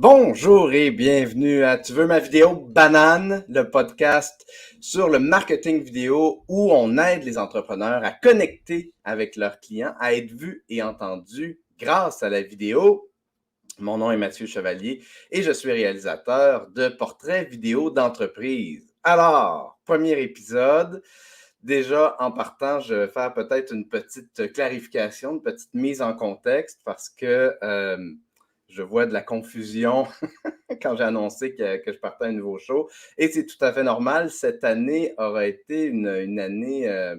Bonjour et bienvenue à Tu veux ma vidéo banane, le podcast sur le marketing vidéo où on aide les entrepreneurs à connecter avec leurs clients, à être vus et entendus grâce à la vidéo. Mon nom est Mathieu Chevalier et je suis réalisateur de portraits vidéo d'entreprise. Alors, premier épisode. Déjà, en partant, je vais faire peut-être une petite clarification, une petite mise en contexte parce que je vois de la confusion quand j'ai annoncé que je partais à un nouveau show. Et c'est tout à fait normal. Cette année aura été une année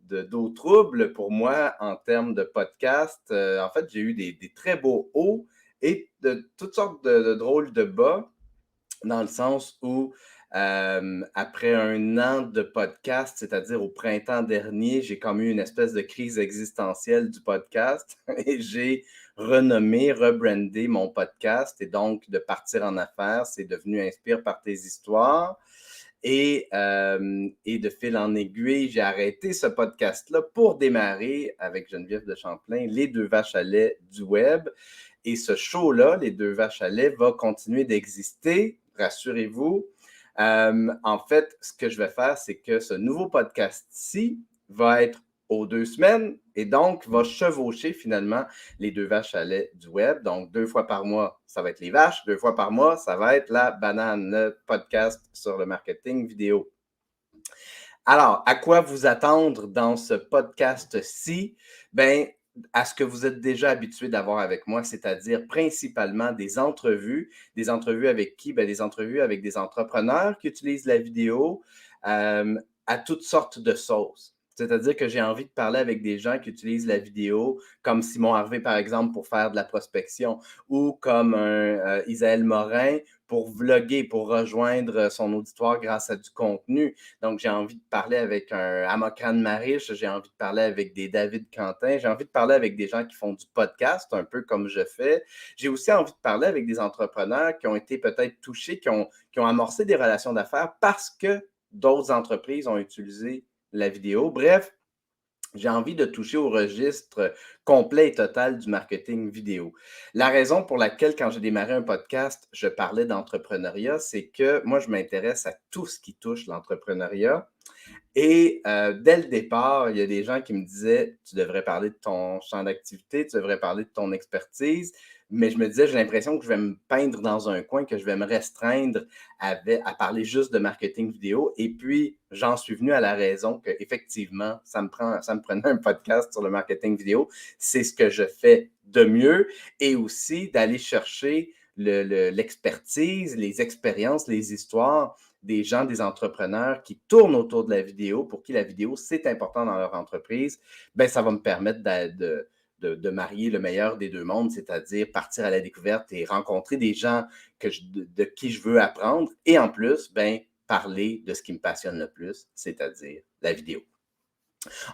d'eau trouble pour moi en termes de podcast. En fait, j'ai eu des très beaux hauts et de toutes sortes de drôles de bas, dans le sens où après un an de podcast, c'est-à-dire au printemps dernier, j'ai comme eu une espèce de crise existentielle du podcast et j'ai renommé, rebrandé mon podcast et donc de partir en affaires, c'est devenu Inspire par tes histoires. Et de fil en aiguille, j'ai arrêté ce podcast-là pour démarrer avec Geneviève de Champlain, Les deux vaches à lait du web. Et ce show-là, Les deux vaches à lait, va continuer d'exister, rassurez-vous. En fait, ce que je vais faire, c'est que ce nouveau podcast-ci va être aux 2 semaines et donc va chevaucher finalement les deux vaches à lait du web. Donc, 2 fois par mois, ça va être les vaches. 2 fois par mois, ça va être la banane, le podcast sur le marketing vidéo. Alors, à quoi vous attendre dans ce podcast-ci? Bien, à ce que vous êtes déjà habitué d'avoir avec moi, c'est-à-dire principalement des entrevues avec qui? Bien, des entrevues avec des entrepreneurs qui utilisent la vidéo à toutes sortes de sauces. C'est-à-dire que j'ai envie de parler avec des gens qui utilisent la vidéo, comme Simon Harvey, par exemple, pour faire de la prospection, ou comme un Isaël Morin pour vlogger, pour rejoindre son auditoire grâce à du contenu. Donc, j'ai envie de parler avec un Amokran Marish, j'ai envie de parler avec des David Quentin, j'ai envie de parler avec des gens qui font du podcast, un peu comme je fais. J'ai aussi envie de parler avec des entrepreneurs qui ont été peut-être touchés, qui ont amorcé des relations d'affaires parce que d'autres entreprises ont utilisé la vidéo. Bref, j'ai envie de toucher au registre complet et total du marketing vidéo. La raison pour laquelle, quand j'ai démarré un podcast, je parlais d'entrepreneuriat, c'est que moi, je m'intéresse à tout ce qui touche l'entrepreneuriat. Et dès le départ, il y a des gens qui me disaient, tu devrais parler de ton champ d'activité, tu devrais parler de ton expertise. Mais je me disais, j'ai l'impression que je vais me peindre dans un coin, que je vais me restreindre à parler juste de marketing vidéo. Et puis, j'en suis venu à la raison qu'effectivement, ça me prenait un podcast sur le marketing vidéo. C'est ce que je fais de mieux. Et aussi d'aller chercher l'expertise, les expériences, les histoires des gens, des entrepreneurs qui tournent autour de la vidéo, pour qui la vidéo, c'est important dans leur entreprise. Bien, ça va me permettre de marier le meilleur des deux mondes, c'est-à-dire partir à la découverte et rencontrer des gens de qui je veux apprendre et en plus, bien, parler de ce qui me passionne le plus, c'est-à-dire la vidéo.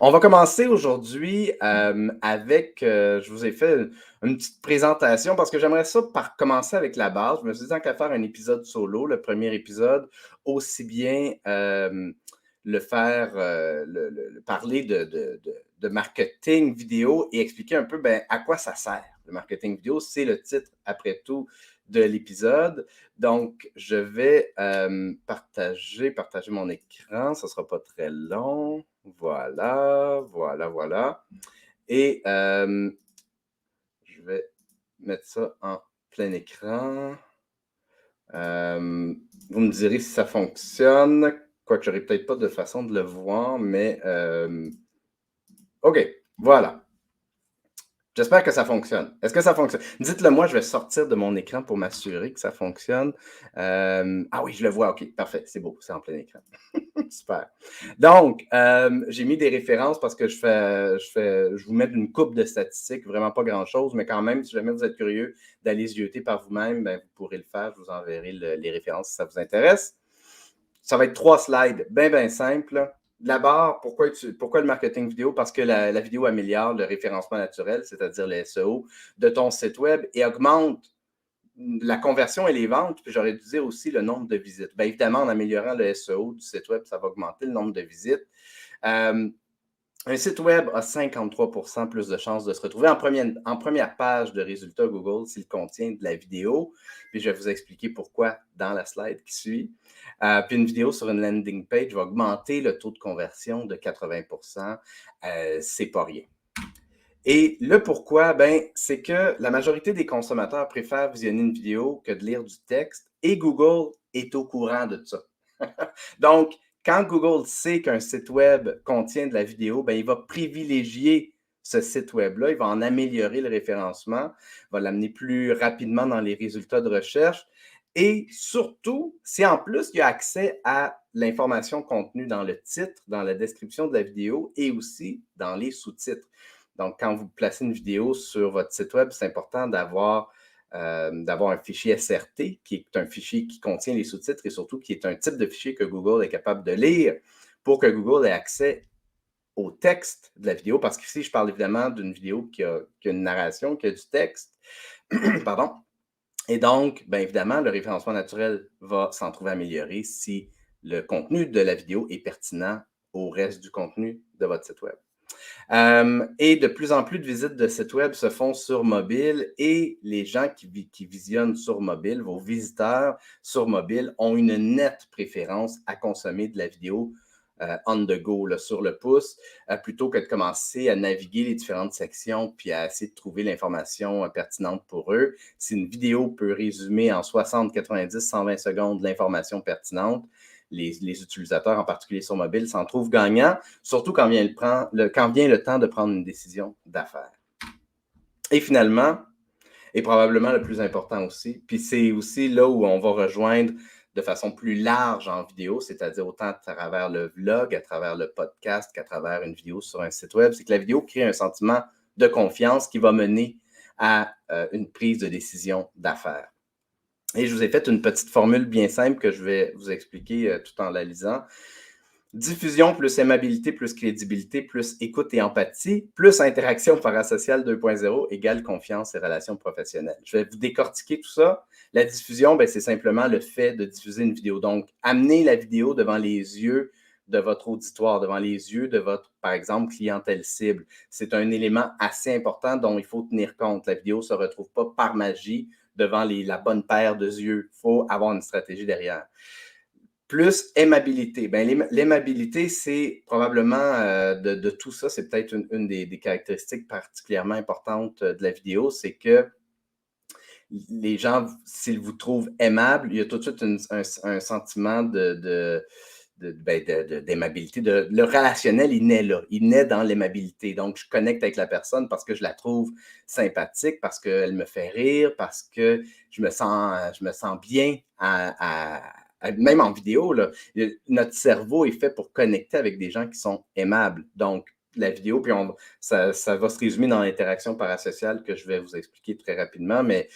On va commencer aujourd'hui avec, je vous ai fait une petite présentation parce que j'aimerais ça commencer avec la base. Je me suis dit, tant qu'à faire un épisode solo, le premier épisode, aussi bien le faire, parler de marketing vidéo et expliquer un peu à quoi ça sert. Le marketing vidéo, c'est le titre, après tout, de l'épisode. Donc, je vais partager mon écran. Ça ne sera pas très long. Voilà. Et je vais mettre ça en plein écran. Vous me direz si ça fonctionne. Quoique, je n'aurai peut-être pas de façon de le voir, mais OK, voilà. J'espère que ça fonctionne. Est-ce que ça fonctionne? Dites-le moi, je vais sortir de mon écran pour m'assurer que ça fonctionne. Ah oui, je le vois. OK, parfait. C'est beau, c'est en plein écran. Super. Donc, j'ai mis des références parce que je vous mets une coupe de statistiques, vraiment pas grand-chose, mais quand même, si jamais vous êtes curieux d'aller zioter par vous-même, ben, vous pourrez le faire. Je vous enverrai les références si ça vous intéresse. Ça va être 3 slides, bien simple. D'abord, pourquoi le marketing vidéo? Parce que la vidéo améliore le référencement naturel, c'est-à-dire le SEO, de ton site web et augmente la conversion et les ventes, puis j'aurais dû dire aussi le nombre de visites. Bien évidemment, en améliorant le SEO du site web, ça va augmenter le nombre de visites. Un site web a 53% plus de chances de se retrouver en première page de résultats Google s'il contient de la vidéo. Puis je vais vous expliquer pourquoi dans la slide qui suit. Puis une vidéo sur une landing page va augmenter le taux de conversion de 80%. C'est pas rien. Et le pourquoi, ben, c'est que la majorité des consommateurs préfèrent visionner une vidéo que de lire du texte et Google est au courant de ça. Donc, quand Google sait qu'un site web contient de la vidéo, ben, il va privilégier ce site web-là, il va en améliorer le référencement, va l'amener plus rapidement dans les résultats de recherche et surtout, si en plus il y a accès à l'information contenue dans le titre, dans la description de la vidéo et aussi dans les sous-titres. Donc, quand vous placez une vidéo sur votre site web, c'est important d'avoir un fichier SRT, qui est un fichier qui contient les sous-titres et surtout qui est un type de fichier que Google est capable de lire pour que Google ait accès au texte de la vidéo. Parce qu'ici, je parle évidemment d'une vidéo qui a une narration, qui a du texte. Pardon. Et donc, bien évidemment, le référencement naturel va s'en trouver amélioré si le contenu de la vidéo est pertinent au reste du contenu de votre site web. Et de plus en plus de visites de sites web se font sur mobile et les gens qui visionnent sur mobile, vos visiteurs sur mobile, ont une nette préférence à consommer de la vidéo on the go, là, sur le pouce, plutôt que de commencer à naviguer les différentes sections puis à essayer de trouver l'information pertinente pour eux. Si une vidéo peut résumer en 60, 90, 120 secondes l'information pertinente, les utilisateurs, en particulier sur mobile, s'en trouvent gagnants, surtout quand vient le temps de prendre une décision d'affaires. Et finalement, et probablement le plus important aussi, puis c'est aussi là où on va rejoindre de façon plus large en vidéo, c'est-à-dire autant à travers le vlog, à travers le podcast qu'à travers une vidéo sur un site web, c'est que la vidéo crée un sentiment de confiance qui va mener à une prise de décision d'affaires. Et je vous ai fait une petite formule bien simple que je vais vous expliquer tout en la lisant. Diffusion plus aimabilité plus crédibilité plus écoute et empathie plus interaction parasociale 2.0 égale confiance et relations professionnelles. Je vais vous décortiquer tout ça. La diffusion, ben, c'est simplement le fait de diffuser une vidéo. Donc, amener la vidéo devant les yeux de votre auditoire, devant les yeux de votre, par exemple, clientèle cible. C'est un élément assez important dont il faut tenir compte. La vidéo ne se retrouve pas par magie devant la bonne paire de yeux. Il faut avoir une stratégie derrière. Plus aimabilité. Ben, l'aimabilité, c'est probablement de tout ça, c'est peut-être une des caractéristiques particulièrement importantes de la vidéo, c'est que les gens, s'ils vous trouvent aimable, il y a tout de suite un sentiment d'aimabilité. Le relationnel, il naît là. Il naît dans l'aimabilité. Donc, je connecte avec la personne parce que je la trouve sympathique, parce qu'elle me fait rire, parce que je me sens bien même en vidéo, là, notre cerveau est fait pour connecter avec des gens qui sont aimables. Donc, la vidéo, puis ça va se résumer dans l'interaction parasociale que je vais vous expliquer très rapidement, mais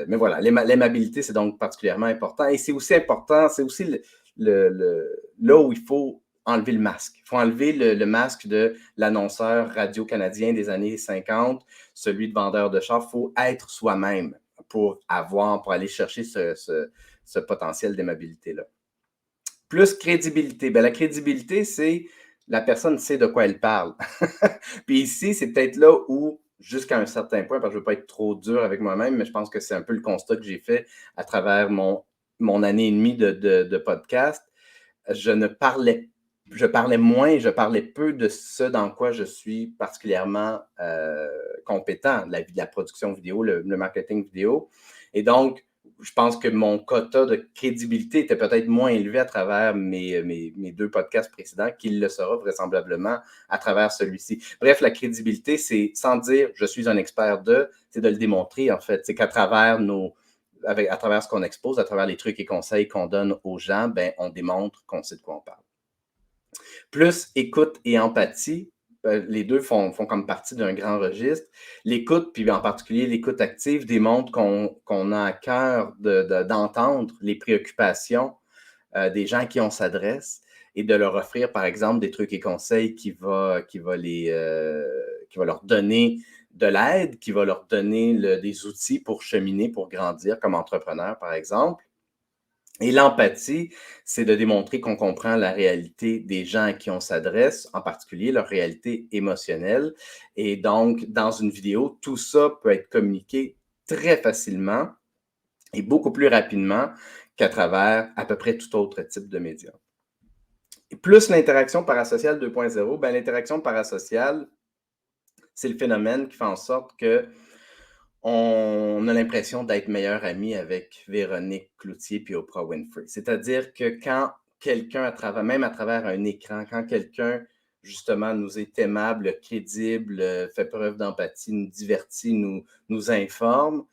voilà, l'aimabilité, c'est donc particulièrement important. Et c'est aussi important, c'est aussi là où il faut enlever le masque. Il faut enlever le masque de l'annonceur radio-canadien des années 50, celui de vendeur de char. Il faut être soi-même pour aller chercher ce potentiel d'aimabilité-là. Plus crédibilité. Bien, la crédibilité, c'est la personne sait de quoi elle parle. Puis ici, c'est peut-être là où, jusqu'à un certain point, parce que je ne veux pas être trop dur avec moi-même, mais je pense que c'est un peu le constat que j'ai fait à travers mon année et demie de podcast. Je parlais moins, je parlais peu de ce dans quoi je suis particulièrement compétent, la production vidéo, le marketing vidéo. Et donc, je pense que mon quota de crédibilité était peut-être moins élevé à travers mes deux podcasts précédents qu'il le sera vraisemblablement à travers celui-ci. Bref, la crédibilité, c'est sans dire « je suis un expert de », c'est de le démontrer en fait. C'est qu'à travers à travers ce qu'on expose, à travers les trucs et conseils qu'on donne aux gens, ben, on démontre qu'on sait de quoi on parle. Plus écoute et empathie, les deux font comme partie d'un grand registre. L'écoute, puis en particulier l'écoute active, démontre qu'on a à cœur d'entendre les préoccupations des gens à qui on s'adresse et de leur offrir, par exemple, des trucs et conseils qui va leur donner de l'aide, qui va leur donner des outils pour cheminer, pour grandir comme entrepreneur, par exemple. Et l'empathie, c'est de démontrer qu'on comprend la réalité des gens à qui on s'adresse, en particulier leur réalité émotionnelle. Et donc, dans une vidéo, tout ça peut être communiqué très facilement et beaucoup plus rapidement qu'à travers à peu près tout autre type de média. Et plus l'interaction parasociale 2.0, ben l'interaction parasociale, c'est le phénomène qui fait en sorte que on a l'impression d'être meilleur ami avec Véronique Cloutier puis Oprah Winfrey. C'est-à-dire que quand quelqu'un, même à travers un écran, quand quelqu'un, justement, nous est aimable, crédible, fait preuve d'empathie, nous divertit, nous informe,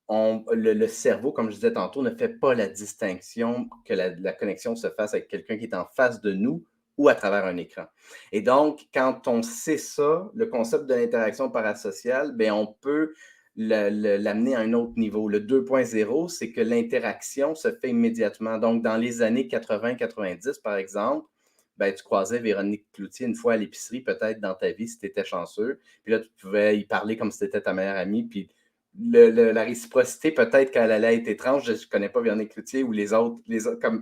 le cerveau, comme je disais tantôt, ne fait pas la distinction que la connexion se fasse avec quelqu'un qui est en face de nous ou à travers un écran. Et donc, quand on sait ça, le concept de l'interaction parasociale, bien, on peut l'amener à un autre niveau. Le 2.0, c'est que l'interaction se fait immédiatement. Donc, dans les années 80-90, par exemple, ben, tu croisais Véronique Cloutier une fois à l'épicerie, peut-être dans ta vie, si tu étais chanceux. Puis là, tu pouvais y parler comme si tu étais ta meilleure amie. Puis la réciprocité, peut-être qu'elle allait être étrange. Je ne connais pas Véronique Cloutier ou les autres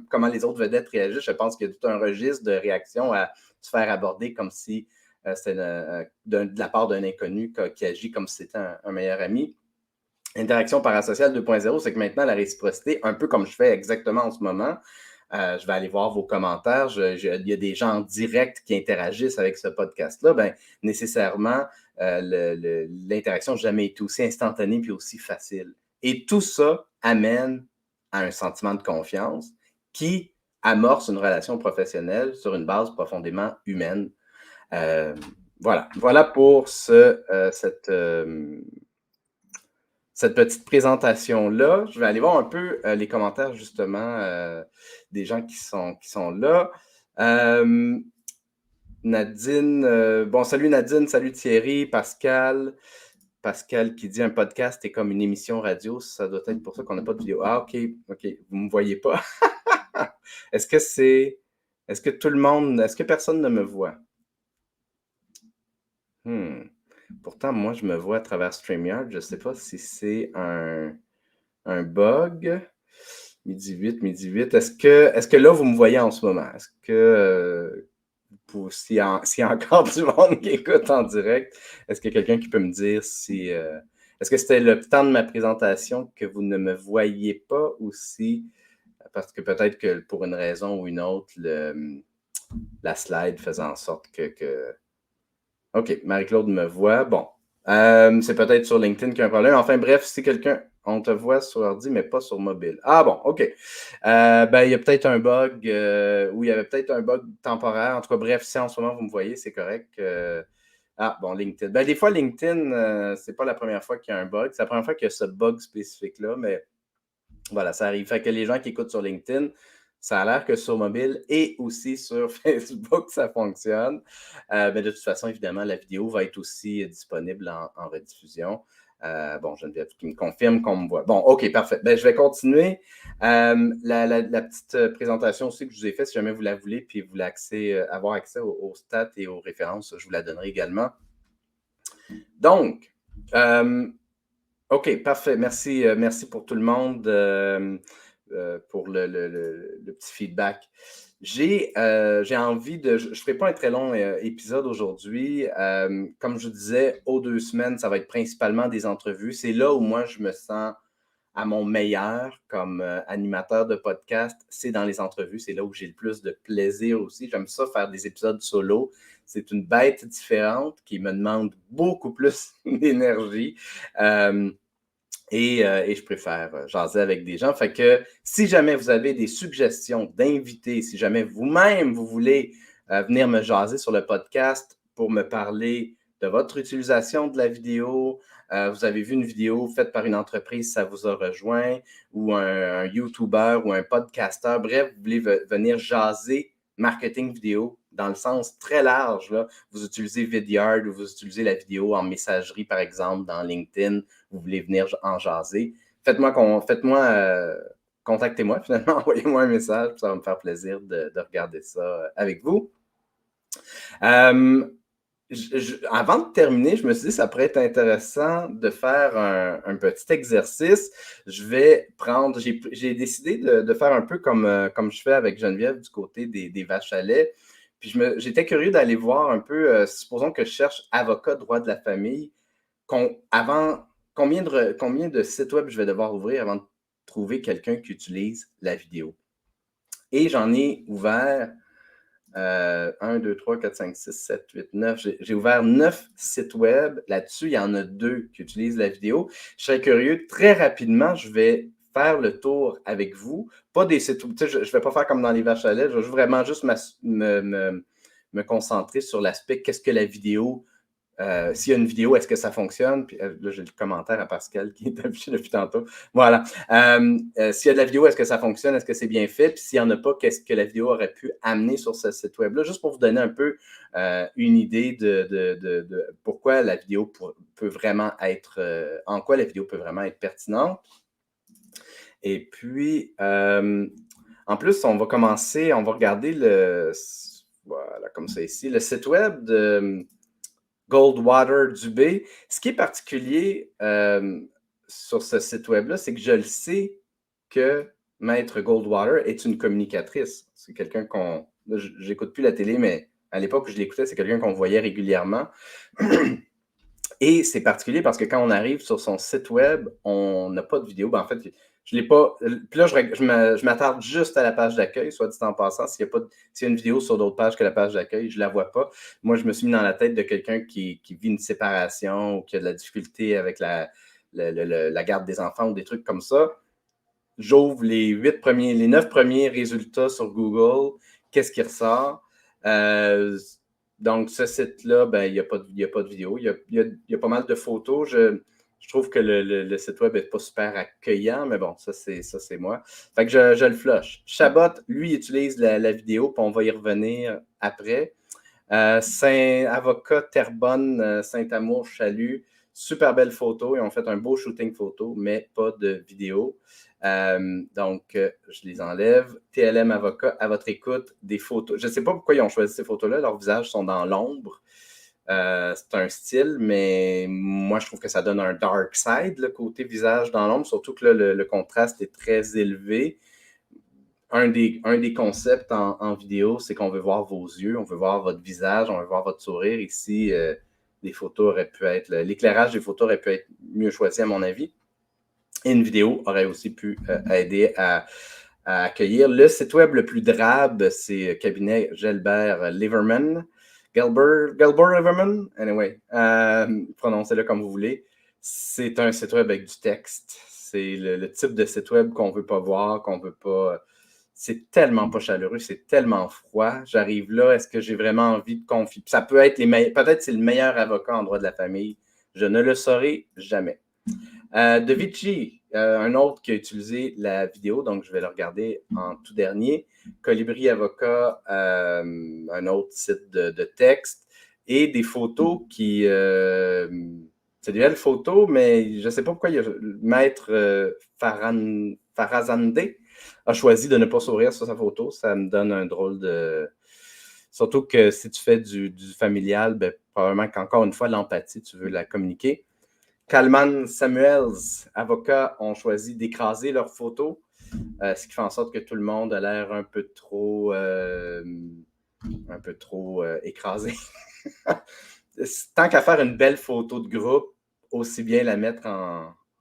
comment les autres vedettes réagissent. Je pense qu'il y a tout un registre de réactions à se faire aborder comme si c'était de la part d'un inconnu qui agit comme si c'était un meilleur ami. Interaction parasociale 2.0, c'est que maintenant, la réciprocité, un peu comme je fais exactement en ce moment, je vais aller voir vos commentaires. Il y a des gens en direct qui interagissent avec ce podcast-là. Ben, nécessairement, l'interaction n'a jamais été aussi instantanée puis aussi facile. Et tout ça amène à un sentiment de confiance qui amorce une relation professionnelle sur une base profondément humaine. Voilà pour cette petite présentation-là. Je vais aller voir un peu les commentaires, justement, des gens qui sont là. Nadine, bon, salut Nadine, salut Thierry, Pascal. Pascal qui dit un podcast est comme une émission radio, ça doit être pour ça qu'on n'a pas de vidéo. Ah, ok, vous ne me voyez pas. Est-ce que tout le monde, est-ce que personne ne me voit? Pourtant, moi, je me vois à travers StreamYard. Je ne sais pas si c'est un bug. Midi 8. Est-ce que là, vous me voyez en ce moment? Est-ce que, s'il y a encore du monde qui écoute en direct, est-ce qu'il y a quelqu'un qui peut me dire si... est-ce que c'était le temps de ma présentation que vous ne me voyez pas ou si... Parce que peut-être que pour une raison ou une autre, la slide faisait en sorte que... OK, Marie-Claude me voit. Bon, c'est peut-être sur LinkedIn qu'il y a un problème. Enfin bref, si quelqu'un, on te voit sur ordi, mais pas sur mobile. Ah bon, OK. Ben, il y a peut-être un bug, ou il y avait peut-être un bug temporaire. En tout cas, bref, si en ce moment vous me voyez, c'est correct. Ah bon, LinkedIn. Ben, des fois, LinkedIn, c'est pas la première fois qu'il y a un bug. C'est la première fois qu'il y a ce bug spécifique-là, mais voilà, ça arrive. Fait que les gens qui écoutent sur LinkedIn, ça a l'air que sur mobile et aussi sur Facebook, ça fonctionne. Mais de toute façon, évidemment, la vidéo va être aussi disponible en rediffusion. Bon, Geneviève qui me confirme qu'on me voit. Bon, OK, parfait. Ben, je vais continuer. La petite présentation aussi que je vous ai faite, si jamais vous la voulez, puis vous voulez avoir accès aux stats et aux références, je vous la donnerai également. Donc, OK, parfait. Merci pour tout le monde, pour le petit feedback. J'ai envie de... Je ne ferai pas un très long épisode aujourd'hui. Comme je vous disais, aux 2 semaines, ça va être principalement des entrevues. C'est là où moi, je me sens à mon meilleur comme animateur de podcast. C'est dans les entrevues. C'est là où j'ai le plus de plaisir aussi. J'aime ça faire des épisodes solo. C'est une bête différente qui me demande beaucoup plus d'énergie. Et je préfère jaser avec des gens. Fait que si jamais vous avez des suggestions d'invités, si jamais vous-même vous voulez venir me jaser sur le podcast pour me parler de votre utilisation de la vidéo, vous avez vu une vidéo faite par une entreprise, ça vous a rejoint, ou un YouTuber ou un podcasteur, bref, vous voulez venir jaser marketing vidéo dans le sens très large, là. Vous utilisez Vidyard ou vous utilisez la vidéo en messagerie, par exemple, dans LinkedIn, vous voulez venir en jaser, contactez-moi finalement, envoyez-moi un message, ça va me faire plaisir de regarder ça avec vous. avant de terminer, je me suis dit que ça pourrait être intéressant de faire un petit exercice. J'ai décidé de faire un peu comme je fais avec Geneviève du côté des vaches à lait. Puis j'étais curieux d'aller voir un peu, supposons que je cherche avocat droit de la famille, combien de sites web je vais devoir ouvrir avant de trouver quelqu'un qui utilise la vidéo. Et j'en ai ouvert 1, 2, 3, 4, 5, 6, 7, 8, 9. J'ai ouvert 9 sites web. Là-dessus, il y en a 2 qui utilisent la vidéo. Je serais curieux. Très rapidement, je vais faire le tour avec vous. Pas des sites web. Je ne vais pas faire comme dans les vaches à lait. Je vais vraiment juste me concentrer sur l'aspect qu'est-ce que la vidéo. S'il y a une vidéo, est-ce que ça fonctionne? Puis là, j'ai le commentaire à Pascal qui est affiché depuis tantôt. Voilà. S'il y a de la vidéo, est-ce que ça fonctionne? Est-ce que c'est bien fait? Puis s'il n'y en a pas, qu'est-ce que la vidéo aurait pu amener sur ce site web-là? Juste pour vous donner un peu une idée de pourquoi la vidéo peut vraiment être, en quoi la vidéo peut vraiment être pertinente. Et puis, en plus, on va regarder voilà, comme ça ici, le site web de Goldwater Dubé. Ce qui est particulier sur ce site web-là, c'est que je le sais que Maître Goldwater est une communicatrice. C'est quelqu'un qu'on... J'écoute plus la télé, mais à l'époque où je l'écoutais, c'est quelqu'un qu'on voyait régulièrement. Et c'est particulier parce que quand on arrive sur son site web, on n'a pas de vidéo. Ben, en fait, je l'ai pas. Puis là, je m'attarde juste à la page d'accueil, soit dit en passant. S'il y a une vidéo sur d'autres pages que la page d'accueil, je ne la vois pas. Moi, je me suis mis dans la tête de quelqu'un qui vit une séparation ou qui a de la difficulté avec la garde des enfants ou des trucs comme ça. J'ouvre les 9 premiers résultats sur Google. Qu'est-ce qui ressort? Donc, ce site-là, ben, il n'y a pas de vidéo. Il y a pas mal de photos. Je trouve que le site web n'est pas super accueillant, mais bon, ça, c'est moi. Fait que je le flush. Chabot, lui, utilise la vidéo, puis on va y revenir après. Avocat Terrebonne, Saint-Amour, Chalut. Super belle photo. Ils ont fait un beau shooting photo, mais pas de vidéo. Donc, je les enlève. TLM Avocat, à votre écoute, des photos. Je ne sais pas pourquoi ils ont choisi ces photos-là. Leurs visages sont dans l'ombre. C'est un style, mais moi, je trouve que ça donne un dark side, le côté visage dans l'ombre, surtout que là, le contraste est très élevé. Un des concepts en vidéo, c'est qu'on veut voir vos yeux, on veut voir votre visage, on veut voir votre sourire. Ici, les photos auraient pu être... L'éclairage des photos aurait pu être mieux choisi, à mon avis. Et une vidéo aurait aussi pu aider à accueillir. Le site web le plus drabe, c'est cabinet Gelbert Liverman. Gelbert Liverman? Anyway, prononcez-le comme vous voulez. C'est un site web avec du texte. C'est le type de site web qu'on ne veut pas voir, qu'on ne veut pas... C'est tellement pas chaleureux, c'est tellement froid. J'arrive là, est-ce que j'ai vraiment envie de confier? Ça peut être peut-être c'est le meilleur avocat en droit de la famille. Je ne le saurai jamais. De Vici, un autre qui a utilisé la vidéo, donc je vais le regarder en tout dernier. Colibri Avocat, un autre site de texte et des photos qui... c'est des belles photos, mais je ne sais pas pourquoi Maître Farazande a choisi de ne pas sourire sur sa photo. Ça me donne un drôle de... Surtout que si tu fais du familial, ben, probablement qu'encore une fois, l'empathie, tu veux la communiquer. Kalman Samuels, avocats, ont choisi d'écraser leurs photos, ce qui fait en sorte que tout le monde a l'air un peu trop écrasé. Tant qu'à faire une belle photo de groupe, aussi bien la mettre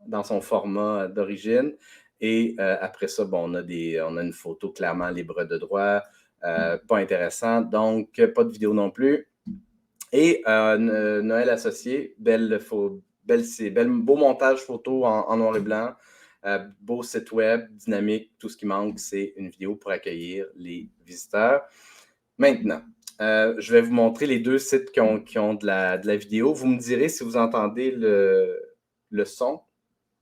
dans son format d'origine. Et après ça, bon, on a une photo clairement libre de droit, pas intéressant, donc pas de vidéo non plus. Et Noël Associé, beau montage photo en noir et blanc, beau site web, dynamique. Tout ce qui manque, c'est une vidéo pour accueillir les visiteurs. Maintenant, je vais vous montrer les deux sites qui ont de la vidéo. Vous me direz si vous entendez le son.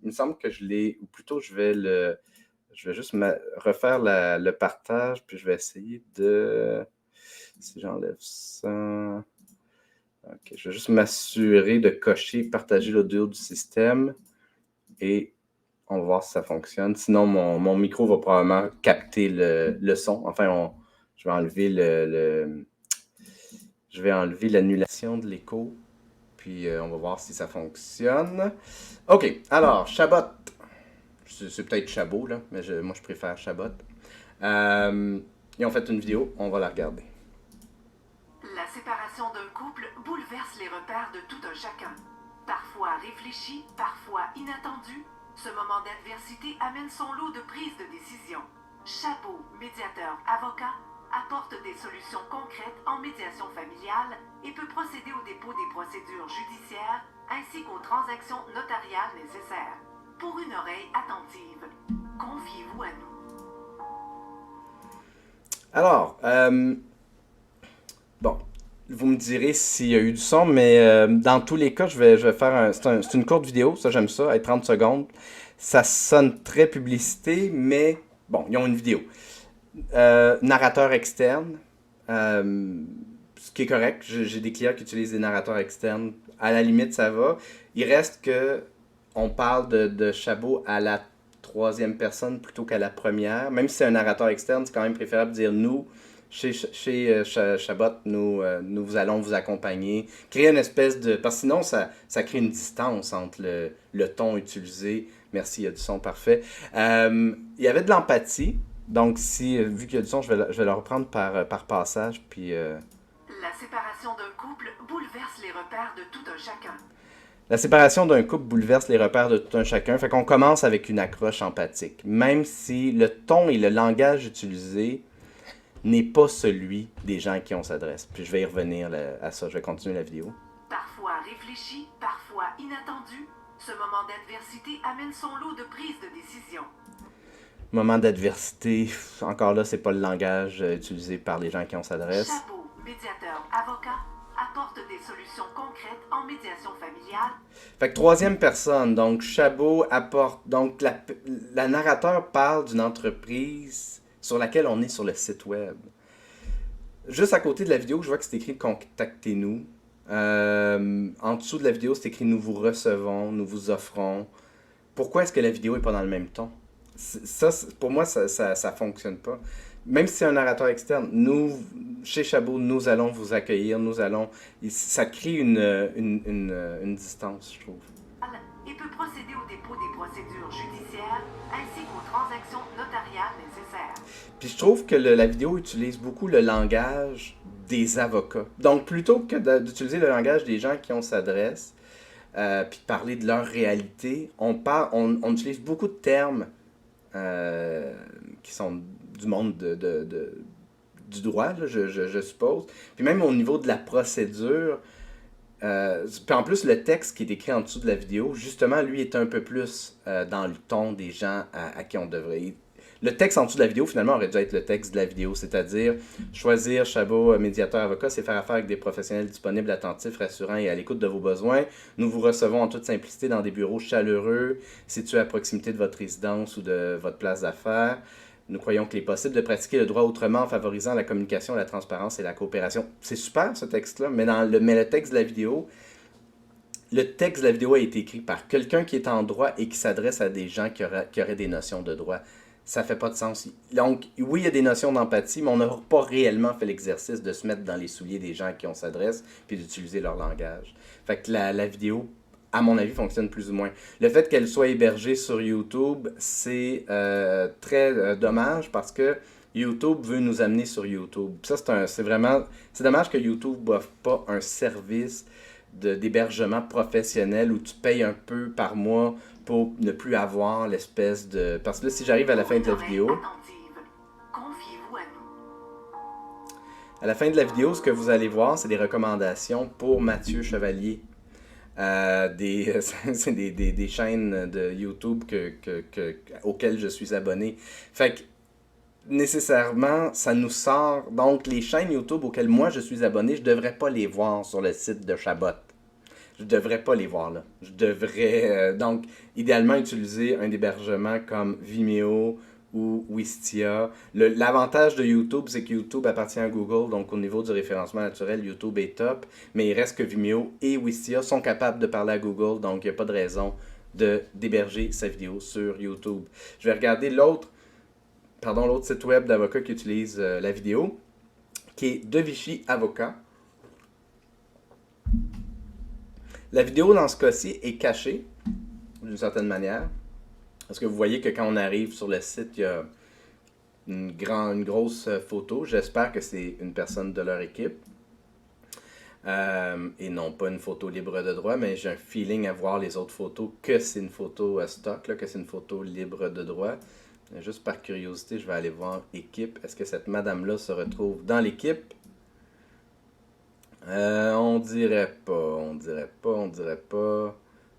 Il me semble que je l'ai, ou plutôt je vais juste refaire le partage, puis je vais essayer de... Si j'enlève ça... OK, je vais juste m'assurer de cocher « Partager l'audio du système » et on va voir si ça fonctionne. Sinon, mon micro va probablement capter le son. Enfin, je vais enlever Je vais enlever l'annulation de l'écho, puis on va voir si ça fonctionne. OK, alors, Chabot. C'est peut-être Chabot, là, mais moi je préfère Chabot. Ils ont fait une vidéo, on va la regarder. La séparation d'un couple bouleverse les repères de tout un chacun. Parfois réfléchi, parfois inattendu, ce moment d'adversité amène son lot de prises de décision. Chabot, médiateur avocat, apporte des solutions concrètes en médiation familiale et peut procéder au dépôt des procédures judiciaires ainsi qu'aux transactions notariales nécessaires. Pour une oreille attentive, confiez-vous à nous. Alors, bon, vous me direz s'il y a eu du son, mais dans tous les cas, je vais faire c'est une courte vidéo, ça j'aime ça, être 30 secondes. Ça sonne très publicité, mais bon, ils ont une vidéo. Narrateur externe, ce qui est correct. J'ai des clients qui utilisent des narrateurs externes. À la limite, ça va. Il reste que on parle de Chabot à la troisième personne plutôt qu'à la première. Même si c'est un narrateur externe, c'est quand même préférable de dire nous. Chez Chabot, nous allons vous accompagner. Créer une espèce de... Parce que sinon, ça crée une distance entre le ton utilisé. Merci, il y a du son parfait. Il y avait de l'empathie. Donc, vu qu'il y a du son, je vais le reprendre par passage. Puis, La séparation d'un couple bouleverse les repères de tout un chacun. la séparation d'un couple bouleverse les repères de tout un chacun. Fait qu'on commence avec une accroche empathique. Même si le ton et le langage utilisé n'est pas celui des gens à qui on s'adresse. Puis je vais y revenir à ça. Je vais continuer la vidéo. Parfois réfléchi, parfois inattendu, ce moment d'adversité amène son lot de prises de décision. Moment d'adversité, encore là, c'est pas le langage utilisé par les gens à qui on s'adresse. Chabot, médiateur avocat, apporte des solutions concrètes en médiation familiale. Fait que troisième personne, donc Chabot apporte... Donc la narrateur parle d'une entreprise sur laquelle on est sur le site web. Juste à côté de la vidéo, je vois que c'est écrit contactez-nous. En dessous de la vidéo, c'est écrit nous vous recevons, nous vous offrons. Pourquoi est-ce que la vidéo est pas dans le même ton? Ça, pour moi, ça fonctionne pas. Même si c'est un narrateur externe, chez Chabot, nous allons vous accueillir, ça crée une distance, je trouve. Et peut procéder au dépôt des procédures judiciaires ainsi qu'aux transactions notariales nécessaires. Puis je trouve que la vidéo utilise beaucoup le langage des avocats. Donc plutôt que d'utiliser le langage des gens qui on s'adresse, puis de parler de leur réalité, on utilise beaucoup de termes qui sont du monde du droit, là, je suppose. Puis même au niveau de la procédure, puis en plus, le texte qui est écrit en dessous de la vidéo, justement, lui est un peu plus dans le ton des gens à qui on devrait... Le texte en dessous de la vidéo, finalement, aurait dû être le texte de la vidéo, c'est-à-dire choisir Chabot, médiateur avocat, c'est faire affaire avec des professionnels disponibles, attentifs, rassurants et à l'écoute de vos besoins. Nous vous recevons en toute simplicité dans des bureaux chaleureux, situés à proximité de votre résidence ou de votre place d'affaires. Nous croyons qu'il est possible de pratiquer le droit autrement en favorisant la communication, la transparence et la coopération. C'est super ce texte-là, mais le texte de la vidéo, le texte de la vidéo a été écrit par quelqu'un qui est en droit et qui s'adresse à des gens qui auraient des notions de droit. Ça fait pas de sens. Donc, oui, il y a des notions d'empathie, mais on n'a pas réellement fait l'exercice de se mettre dans les souliers des gens à qui on s'adresse puis d'utiliser leur langage. Fait que la vidéo, à mon avis, fonctionne plus ou moins. Le fait qu'elle soit hébergée sur YouTube, c'est très dommage parce que YouTube veut nous amener sur YouTube. Ça, c'est dommage que YouTube n'offre pas un service d'hébergement professionnel où tu payes un peu par mois pour ne plus avoir l'espèce de... Parce que là, si j'arrive à la fin de la vidéo... À la fin de la vidéo, ce que vous allez voir, c'est des recommandations pour Mathieu Chevalier. C'est des chaînes de YouTube auxquelles je suis abonné. Fait que, nécessairement, ça nous sort... Donc, les chaînes YouTube auxquelles moi je suis abonné, je devrais pas les voir sur le site de Chabot. Je devrais pas les voir là. Je devrais, donc, idéalement, utiliser un hébergement comme Vimeo ou Wistia. L'avantage de YouTube, c'est que YouTube appartient à Google, donc au niveau du référencement naturel, YouTube est top, mais il reste que Vimeo et Wistia sont capables de parler à Google, donc il n'y a pas de raison d'héberger sa vidéo sur YouTube. Je vais regarder l'autre site web d'avocat qui utilise la vidéo, qui est De Vichy Avocat. La vidéo, dans ce cas-ci, est cachée, d'une certaine manière. Parce que vous voyez que quand on arrive sur le site, il y a une grosse photo. J'espère que c'est une personne de leur équipe. Et non pas une photo libre de droit, mais j'ai un feeling à voir les autres photos que c'est une photo stock, là, que c'est une photo libre de droit. Juste par curiosité, je vais aller voir équipe. Est-ce que cette madame-là se retrouve dans l'équipe? On dirait pas, on dirait pas, on dirait pas.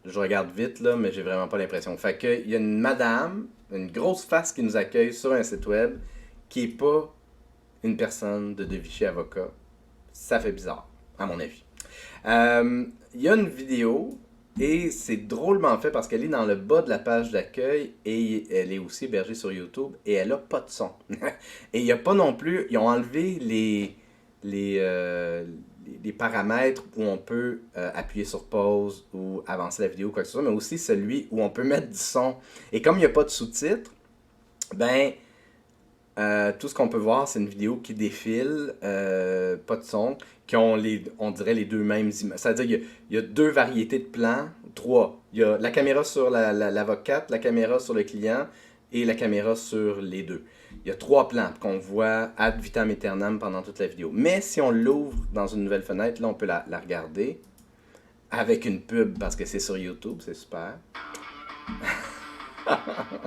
Je regarde vite là, mais j'ai vraiment pas l'impression. Fait que il y a une madame, une grosse face qui nous accueille sur un site web qui est pas une personne de Vichy Avocat. Ça fait bizarre, à mon avis. Il y a une vidéo et c'est drôlement fait parce qu'elle est dans le bas de la page d'accueil et elle est aussi hébergée sur YouTube et elle a pas de son. Et il n'y a pas non plus, ils ont enlevé les paramètres où on peut appuyer sur pause ou avancer la vidéo, quoi que ce soit, mais aussi celui où on peut mettre du son. Et comme il n'y a pas de sous-titres, ben, tout ce qu'on peut voir, c'est une vidéo qui défile, pas de son, qui ont on dirait les deux mêmes images. C'est-à-dire qu'il y a deux variétés de plans, trois. Il y a la caméra sur l'avocate, la caméra sur le client et la caméra sur les deux. Il y a trois plans qu'on voit ad vitam aeternam pendant toute la vidéo. Mais si on l'ouvre dans une nouvelle fenêtre, là, on peut la regarder avec une pub parce que c'est sur YouTube, c'est super.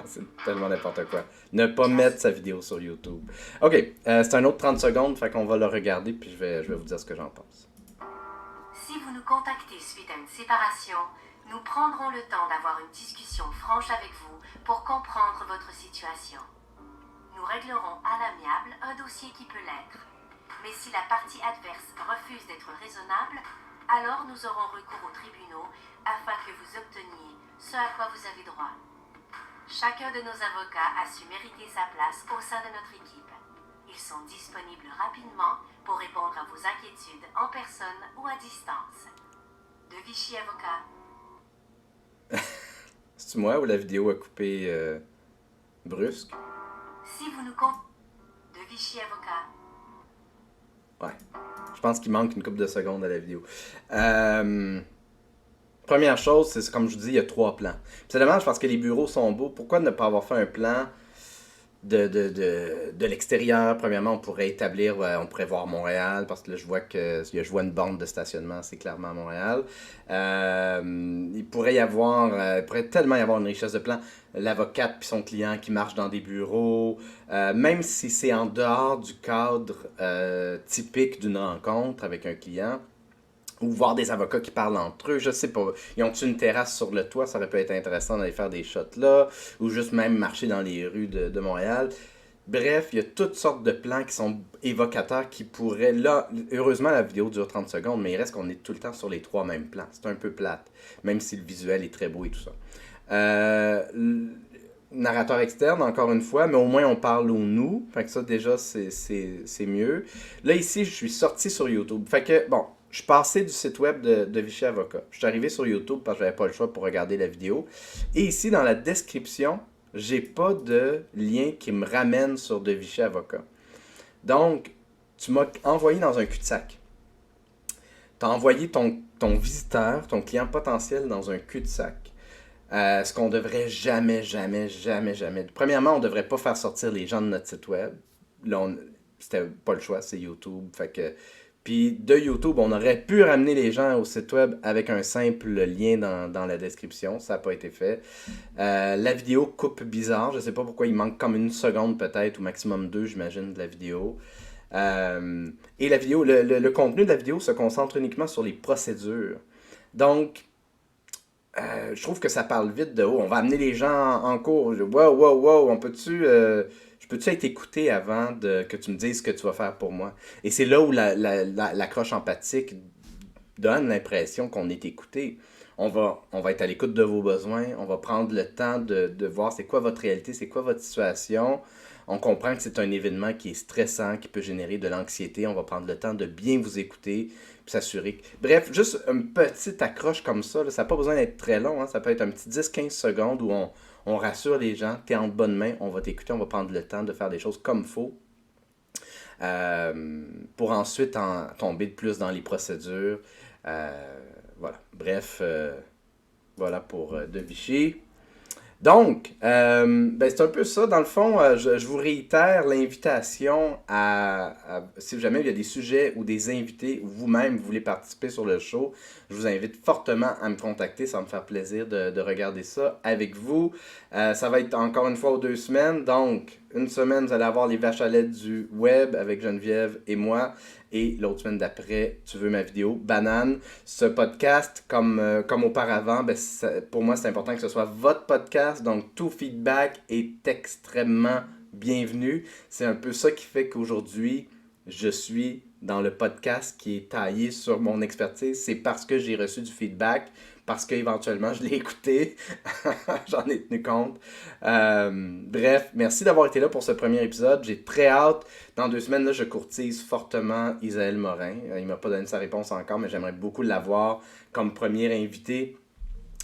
C'est tellement n'importe quoi. Ne pas mettre sa vidéo sur YouTube. Ok, c'est un autre 30 secondes, fait qu'on va le regarder, puis je vais vous dire ce que j'en pense. Si vous nous contactez suite à une séparation, nous prendrons le temps d'avoir une discussion franche avec vous pour comprendre votre situation. Nous réglerons à l'amiable un dossier qui peut l'être. Mais si la partie adverse refuse d'être raisonnable, alors nous aurons recours aux tribunaux afin que vous obteniez ce à quoi vous avez droit. Chacun de nos avocats a su mériter sa place au sein de notre équipe. Ils sont disponibles rapidement pour répondre à vos inquiétudes en personne ou à distance. De Vichy Avocat. C'est-tu moi ou la vidéo a coupé brusque? Si vous nous comptez... De Vichy Avocat. Ouais. Je pense qu'il manque une couple de secondes à la vidéo. Première chose, c'est comme je vous dis, il y a trois plans. Puis c'est dommage parce que les bureaux sont beaux. Pourquoi ne pas avoir fait un plan de l'extérieur? Premièrement, on pourrait établir, on pourrait voir Montréal, parce que là, je vois une bande de stationnement, c'est clairement à Montréal. Il pourrait tellement y avoir une richesse de plans. L'avocate puis son client qui marche dans des bureaux, même si c'est en dehors du cadre typique d'une rencontre avec un client, ou voir des avocats qui parlent entre eux, je sais pas. Ils ont une terrasse sur le toit, ça aurait pu être intéressant d'aller faire des shots là, ou juste même marcher dans les rues de Montréal. Bref, il y a toutes sortes de plans qui sont évocateurs qui pourraient... Là, heureusement, la vidéo dure 30 secondes, mais il reste qu'on est tout le temps sur les trois mêmes plans. C'est un peu plate, même si le visuel est très beau et tout ça. Narrateur externe, encore une fois, mais au moins on parle au nous. Fait que ça, déjà, c'est mieux. Là, ici, je suis sorti sur YouTube. Fait que, bon, je suis passé du site web de Vichy Avocat. Je suis arrivé sur YouTube parce que j'avais pas le choix pour regarder la vidéo. Et ici, dans la description, j'ai pas de lien qui me ramène sur de Vichy Avocat. Donc, tu m'as envoyé dans un cul-de-sac. Tu as envoyé ton visiteur, ton client potentiel dans un cul-de-sac. Ce qu'on devrait jamais. Premièrement, on devrait pas faire sortir les gens de notre site web. Là, c'était pas le choix, c'est YouTube. Fait que... Puis de YouTube, on aurait pu ramener les gens au site web avec un simple lien dans la description. Ça n'a pas été fait. La vidéo coupe bizarre. Je ne sais pas pourquoi il manque comme une seconde peut-être, ou maximum deux, j'imagine, de la vidéo. Et la vidéo, le contenu de la vidéo se concentre uniquement sur les procédures. Donc, je trouve que ça parle vite de on va amener les gens en cours. Wow, je peux-tu être écouté avant que tu me dises ce que tu vas faire pour moi? Et c'est là où l'accroche empathique donne l'impression qu'on est écouté. On va être à l'écoute de vos besoins, on va prendre le temps de voir c'est quoi votre réalité, c'est quoi votre situation. On comprend que c'est un événement qui est stressant, qui peut générer de l'anxiété. On va prendre le temps de bien vous écouter, puis s'assurer que... Bref, juste une petite accroche comme ça, là, ça n'a pas besoin d'être très long, hein, ça peut être un petit 10-15 secondes où on rassure les gens, t'es en bonne main, on va t'écouter, on va prendre le temps de faire des choses comme il faut. Pour ensuite tomber plus dans les procédures. voilà. Bref, voilà pour De Vichy. Donc, c'est un peu ça. Dans le fond, je vous réitère l'invitation si jamais il y a des sujets ou des invités ou vous-même vous voulez participer sur le show, je vous invite fortement à me contacter. Ça va me faire plaisir de regarder ça avec vous. Ça va être encore une fois aux 2 semaines. Donc, une semaine, vous allez avoir les vaches à lait du web avec Geneviève et moi. Et l'autre semaine d'après, tu veux ma vidéo, Banane. Ce podcast, comme auparavant, pour moi, c'est important que ce soit votre podcast. Donc, tout feedback est extrêmement bienvenu. C'est un peu ça qui fait qu'aujourd'hui, je suis dans le podcast qui est taillé sur mon expertise. C'est parce que j'ai reçu du feedback, parce qu'éventuellement, je l'ai écouté. J'en ai tenu compte. Bref, merci d'avoir été là pour ce premier épisode. J'ai très hâte. Dans 2 semaines, là, je courtise fortement Isaël Morin. Il ne m'a pas donné sa réponse encore, mais j'aimerais beaucoup l'avoir comme premier invité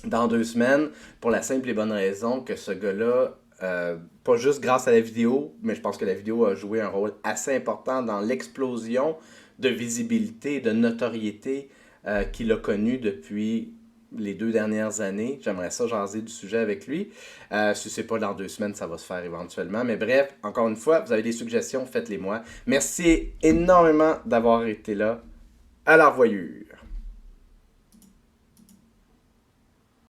dans 2 semaines pour la simple et bonne raison que ce gars-là, pas juste grâce à la vidéo, mais je pense que la vidéo a joué un rôle assez important dans l'explosion de visibilité et de notoriété qu'il a connue depuis les 2 dernières années. J'aimerais ça jaser du sujet avec lui. Si c'est pas dans 2 semaines, ça va se faire éventuellement. Mais bref, encore une fois, vous avez des suggestions, faites-les moi. Merci énormément d'avoir été là. À la revoyure.